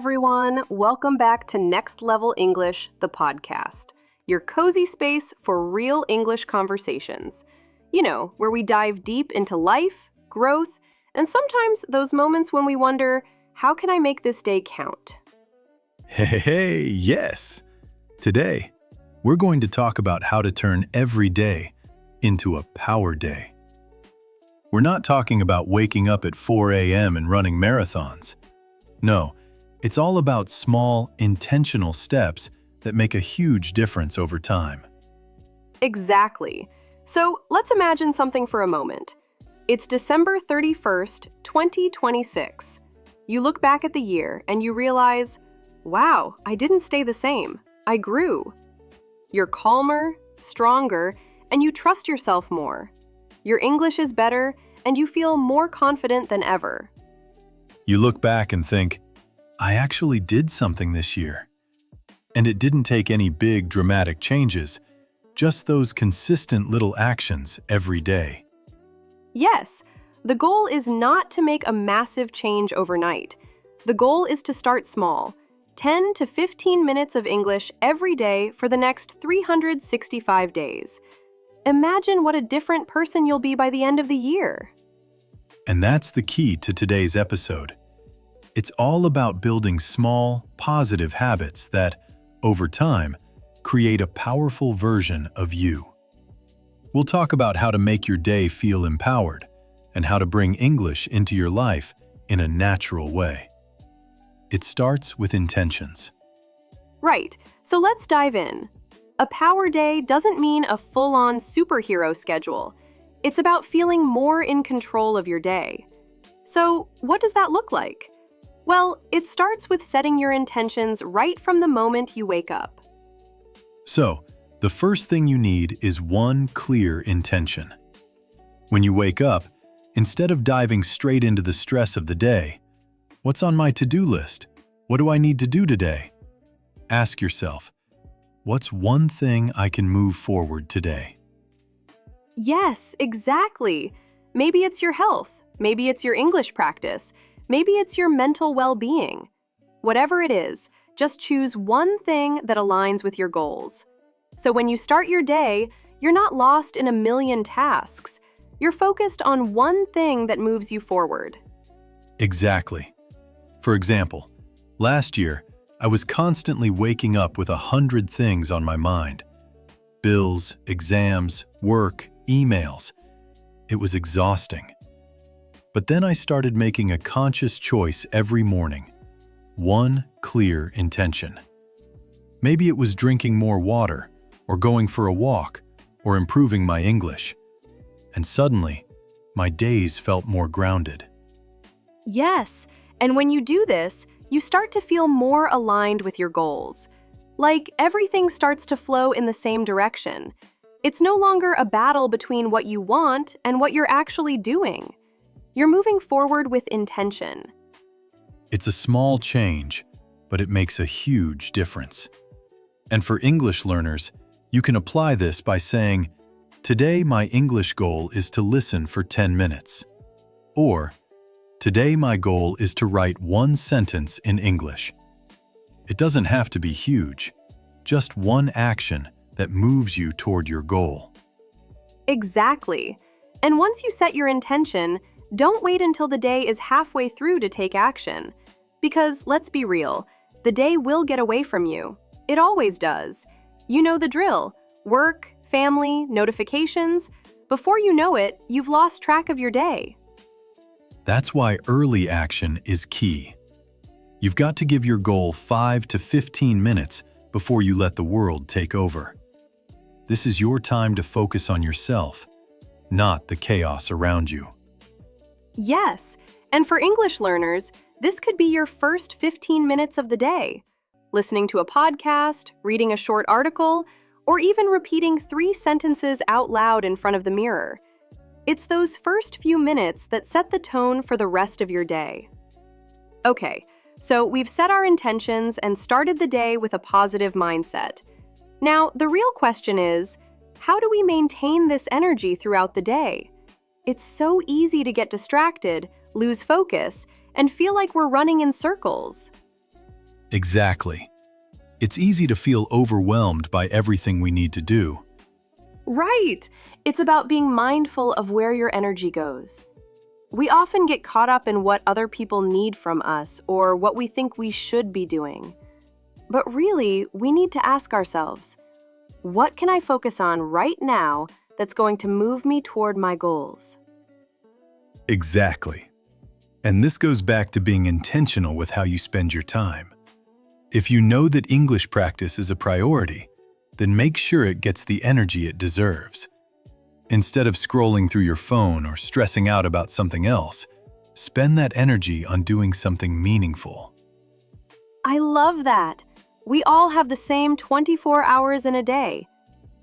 everyone. Welcome back to Next Level English, the podcast, your cozy space for real English conversations. You know, where we dive deep into life, growth, and sometimes those moments when we wonder, how can I make this day count? Hey, yes! Today, we're going to talk about how to turn every day into a power day. We're not talking about waking up at 4 a.m. and running marathons. No, it's all about small, intentional steps that make a huge difference over time. Exactly. So let's imagine something for a moment. It's December 31st, 2026. You look back at the year and you realize, wow, I didn't stay the same. I grew. You're calmer, stronger, and you trust yourself more. Your English is better, and you feel more confident than ever. You look back and think, I actually did something this year. And it didn't take any big, dramatic changes, just those consistent little actions every day. Yes, the goal is not to make a massive change overnight. The goal is to start small, 10 to 15 minutes of English every day for the next 365 days. Imagine what a different person you'll be by the end of the year. And that's the key to today's episode. It's all about building small, positive habits that, over time, create a powerful version of you. We'll talk about how to make your day feel empowered and how to bring English into your life in a natural way. It starts with intentions. Right, so let's dive in. A power day doesn't mean a full-on superhero schedule. It's about feeling more in control of your day. So, what does that look like? Well, it starts with setting your intentions right from the moment you wake up. So, the first thing you need is one clear intention. When you wake up, instead of diving straight into the stress of the day, what's on my to-do list? What do I need to do today? Ask yourself, what's one thing I can move forward today? Yes, exactly. Maybe it's your health. Maybe it's your English practice. Maybe it's your mental well-being. Whatever it is, just choose one thing that aligns with your goals. So when you start your day, you're not lost in a million tasks. You're focused on one thing that moves you forward. Exactly. For example, last year, I was constantly waking up with 100 things on my mind. Bills, exams, work, emails. It was exhausting. But then I started making a conscious choice every morning. One clear intention. Maybe it was drinking more water, or going for a walk, or improving my English. And suddenly, my days felt more grounded. Yes, and when you do this, you start to feel more aligned with your goals. Like everything starts to flow in the same direction. It's no longer a battle between what you want and what you're actually doing. You're moving forward with intention. It's a small change, but it makes a huge difference. And for English learners, you can apply this by saying, today my English goal is to listen for 10 minutes. Or, today my goal is to write one sentence in English. It doesn't have to be huge, just one action that moves you toward your goal. Exactly. And once you set your intention, don't wait until the day is halfway through to take action. Because, let's be real, the day will get away from you. It always does. You know the drill. Work, family, notifications. Before you know it, you've lost track of your day. That's why early action is key. You've got to give your goal 5 to 15 minutes before you let the world take over. This is your time to focus on yourself, not the chaos around you. Yes, and for English learners, this could be your first 15 minutes of the day. Listening to a podcast, reading a short article, or even repeating 3 sentences out loud in front of the mirror. It's those first few minutes that set the tone for the rest of your day. Okay, so we've set our intentions and started the day with a positive mindset. Now, the real question is, how do we maintain this energy throughout the day? It's so easy to get distracted, lose focus, and feel like we're running in circles. Exactly. It's easy to feel overwhelmed by everything we need to do. Right. It's about being mindful of where your energy goes. We often get caught up in what other people need from us or what we think we should be doing. But really, we need to ask ourselves, what can I focus on right now that's going to move me toward my goals? Exactly. And this goes back to being intentional with how you spend your time. If you know that English practice is a priority, then make sure it gets the energy it deserves. Instead of scrolling through your phone or stressing out about something else, spend that energy on doing something meaningful. I love that. We all have the same 24 hours in a day.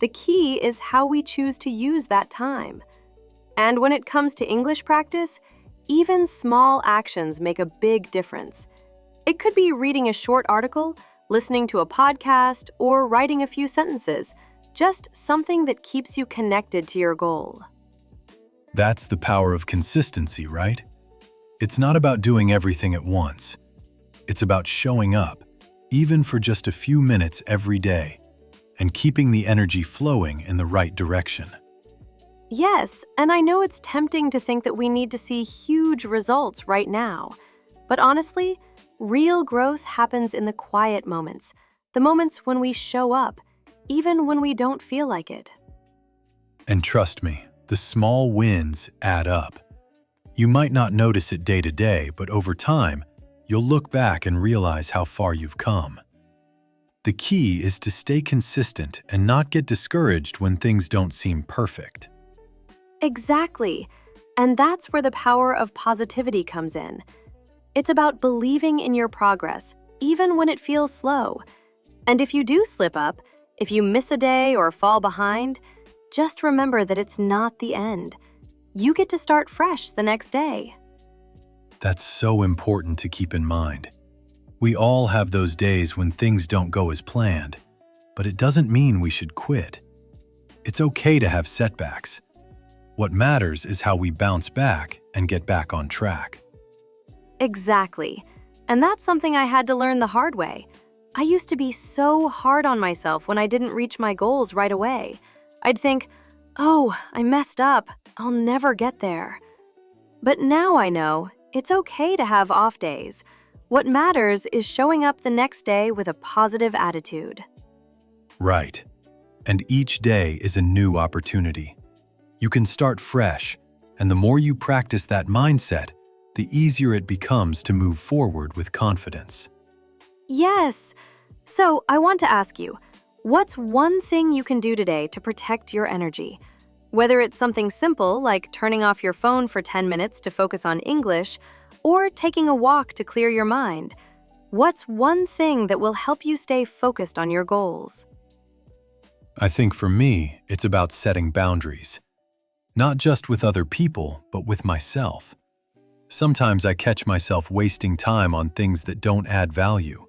The key is how we choose to use that time. And when it comes to English practice, even small actions make a big difference. It could be reading a short article, listening to a podcast, or writing a few sentences, just something that keeps you connected to your goal. That's the power of consistency, right? It's not about doing everything at once. It's about showing up, even for just a few minutes every day, and keeping the energy flowing in the right direction. Yes, and I know it's tempting to think that we need to see huge results right now. But honestly, real growth happens in the quiet moments, the moments when we show up, even when we don't feel like it. And trust me, the small wins add up. You might not notice it day to day, but over time, you'll look back and realize how far you've come. The key is to stay consistent and not get discouraged when things don't seem perfect. Exactly. And that's where the power of positivity comes in. It's about believing in your progress, even when it feels slow. And if you do slip up, if you miss a day or fall behind, just remember that it's not the end. You get to start fresh the next day. That's so important to keep in mind. We all have those days when things don't go as planned, but it doesn't mean we should quit. It's okay to have setbacks. What matters is how we bounce back and get back on track. Exactly. And that's something I had to learn the hard way. I used to be so hard on myself when I didn't reach my goals right away. I'd think, oh, I messed up. I'll never get there. But now I know it's okay to have off days. What matters is showing up the next day with a positive attitude. Right. And each day is a new opportunity. You can start fresh, and the more you practice that mindset, the easier it becomes to move forward with confidence. Yes. So I want to ask you, what's one thing you can do today to protect your energy? Whether it's something simple like turning off your phone for 10 minutes to focus on English, or taking a walk to clear your mind, what's one thing that will help you stay focused on your goals? I think for me, it's about setting boundaries. Not just with other people, but with myself. Sometimes I catch myself wasting time on things that don't add value.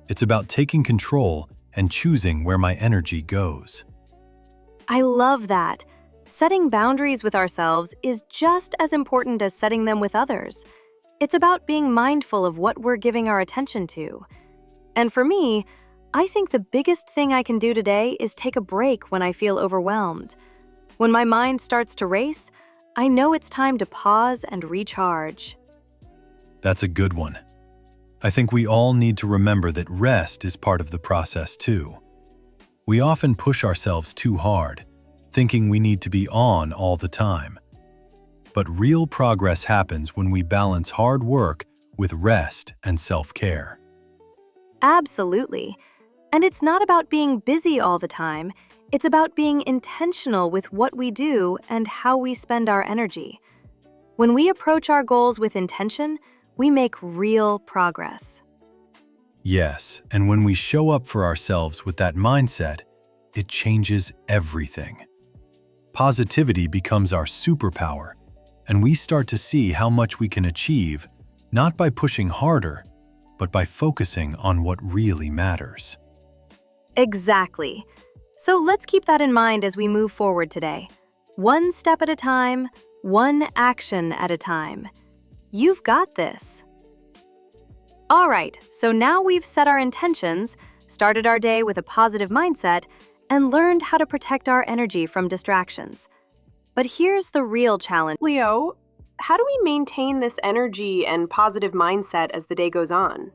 It's about taking control and choosing where my energy goes. I love that. Setting boundaries with ourselves is just as important as setting them with others. It's about being mindful of what we're giving our attention to. And for me, I think the biggest thing I can do today is take a break when I feel overwhelmed. When my mind starts to race, I know it's time to pause and recharge. That's a good one. I think we all need to remember that rest is part of the process too. We often push ourselves too hard, thinking we need to be on all the time. But real progress happens when we balance hard work with rest and self-care. Absolutely. And it's not about being busy all the time. It's about being intentional with what we do and how we spend our energy. When we approach our goals with intention, we make real progress. Yes, and when we show up for ourselves with that mindset, it changes everything. Positivity becomes our superpower, and we start to see how much we can achieve, not by pushing harder, but by focusing on what really matters. Exactly. So let's keep that in mind as we move forward today. One step at a time, one action at a time. You've got this. All right, so now we've set our intentions, started our day with a positive mindset, and learned how to protect our energy from distractions. But here's the real challenge. Leo, how do we maintain this energy and positive mindset as the day goes on?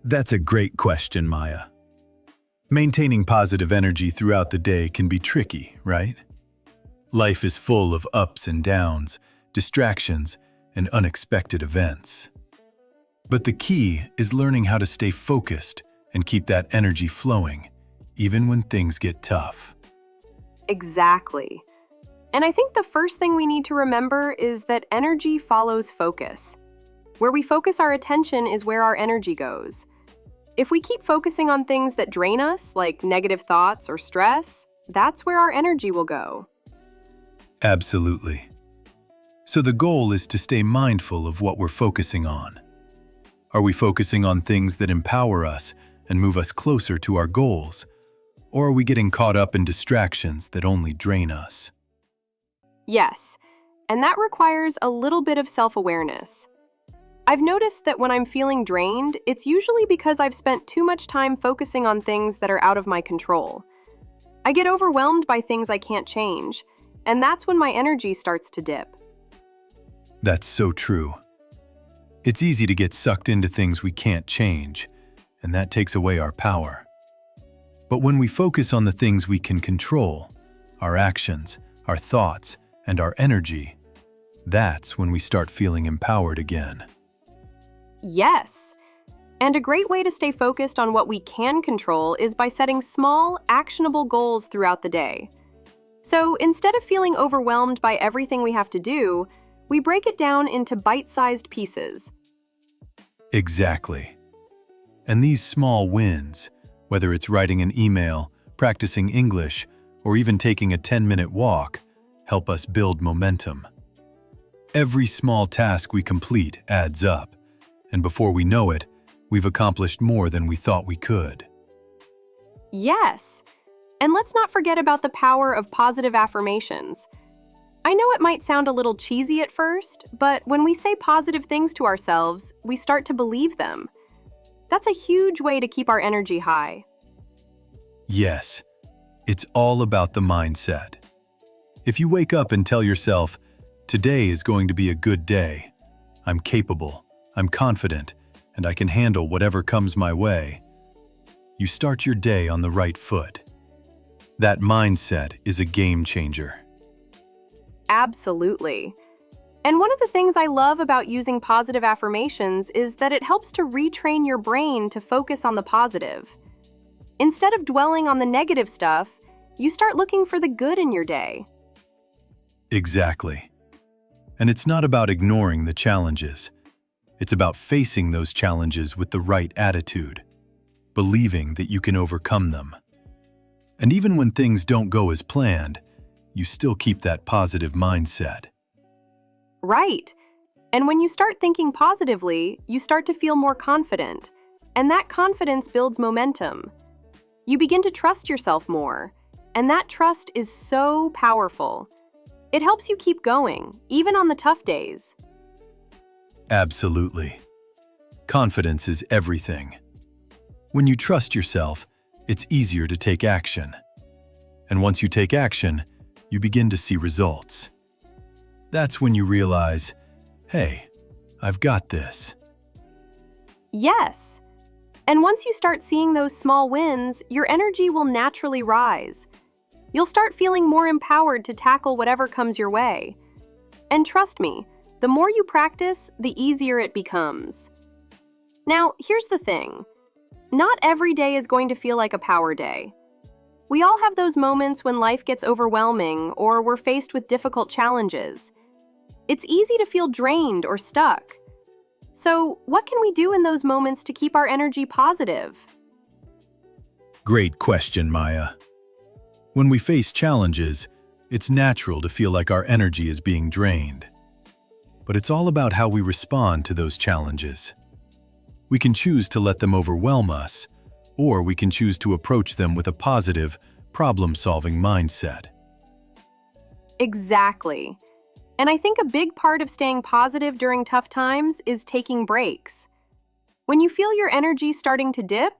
That's a great question, Maya. Maintaining positive energy throughout the day can be tricky, right? Life is full of ups and downs, distractions, and unexpected events. But the key is learning how to stay focused and keep that energy flowing, even when things get tough. Exactly. And I think the first thing we need to remember is that energy follows focus. Where we focus our attention is where our energy goes. If we keep focusing on things that drain us, like negative thoughts or stress, that's where our energy will go. Absolutely. So the goal is to stay mindful of what we're focusing on. Are we focusing on things that empower us and move us closer to our goals? Or are we getting caught up in distractions that only drain us? Yes, and that requires a little bit of self-awareness. I've noticed that when I'm feeling drained, it's usually because I've spent too much time focusing on things that are out of my control. I get overwhelmed by things I can't change, and that's when my energy starts to dip. That's so true. It's easy to get sucked into things we can't change, and that takes away our power. But when we focus on the things we can control, our actions, our thoughts, and our energy, that's when we start feeling empowered again. Yes, and a great way to stay focused on what we can control is by setting small, actionable goals throughout the day. So instead of feeling overwhelmed by everything we have to do, we break it down into bite-sized pieces. Exactly. And these small wins, whether it's writing an email, practicing English, or even taking a 10-minute walk, help us build momentum. Every small task we complete adds up, and before we know it, we've accomplished more than we thought we could. Yes, and let's not forget about the power of positive affirmations. I know it might sound a little cheesy at first, but when we say positive things to ourselves, we start to believe them. That's a huge way to keep our energy high. Yes, it's all about the mindset. If you wake up and tell yourself, "Today is going to be a good day. I'm capable, I'm confident, and I can handle whatever comes my way," you start your day on the right foot. That mindset is a game changer. Absolutely. And one of the things I love about using positive affirmations is that it helps to retrain your brain to focus on the positive. Instead of dwelling on the negative stuff, you start looking for the good in your day. Exactly. And it's not about ignoring the challenges. It's about facing those challenges with the right attitude, believing that you can overcome them. And even when things don't go as planned, you still keep that positive mindset. Right. And when you start thinking positively, you start to feel more confident. And that confidence builds momentum. You begin to trust yourself more. And that trust is so powerful. It helps you keep going, even on the tough days. Absolutely. Confidence is everything. When you trust yourself, it's easier to take action. And once you take action, you begin to see results. That's when you realize, hey, I've got this. Yes. And once you start seeing those small wins, your energy will naturally rise. You'll start feeling more empowered to tackle whatever comes your way. And trust me, the more you practice, the easier it becomes. Now, here's the thing. Not every day is going to feel like a power day. We all have those moments when life gets overwhelming or we're faced with difficult challenges. It's easy to feel drained or stuck. So, what can we do in those moments to keep our energy positive? Great question, Maya. When we face challenges, it's natural to feel like our energy is being drained. But it's all about how we respond to those challenges. We can choose to let them overwhelm us, or we can choose to approach them with a positive, problem-solving mindset. Exactly. And I think a big part of staying positive during tough times is taking breaks. When you feel your energy starting to dip,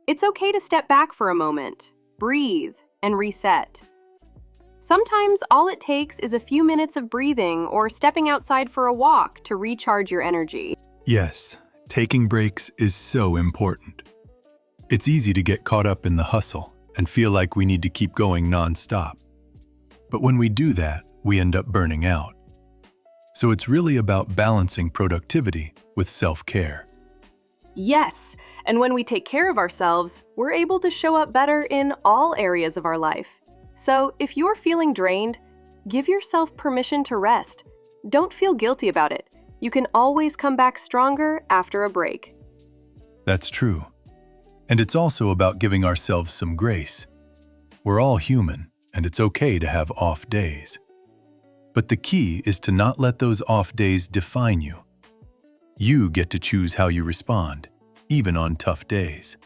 it's okay to step back for a moment, breathe, and reset. Sometimes all it takes is a few minutes of breathing or stepping outside for a walk to recharge your energy. Yes, taking breaks is so important. It's easy to get caught up in the hustle and feel like we need to keep going non-stop. But when we do that, we end up burning out. So it's really about balancing productivity with self-care. Yes, and when we take care of ourselves, we're able to show up better in all areas of our life. So if you're feeling drained, give yourself permission to rest. Don't feel guilty about it. You can always come back stronger after a break. That's true. And it's also about giving ourselves some grace. We're all human, and it's okay to have off days. But the key is to not let those off days define you. You get to choose how you respond, even on tough days.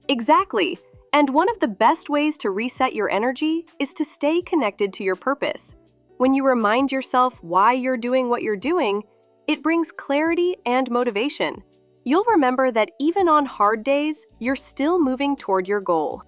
Exactly. And one of the best ways to reset your energy is to stay connected to your purpose. When you remind yourself why you're doing what you're doing, it brings clarity and motivation. You'll remember that even on hard days, you're still moving toward your goal.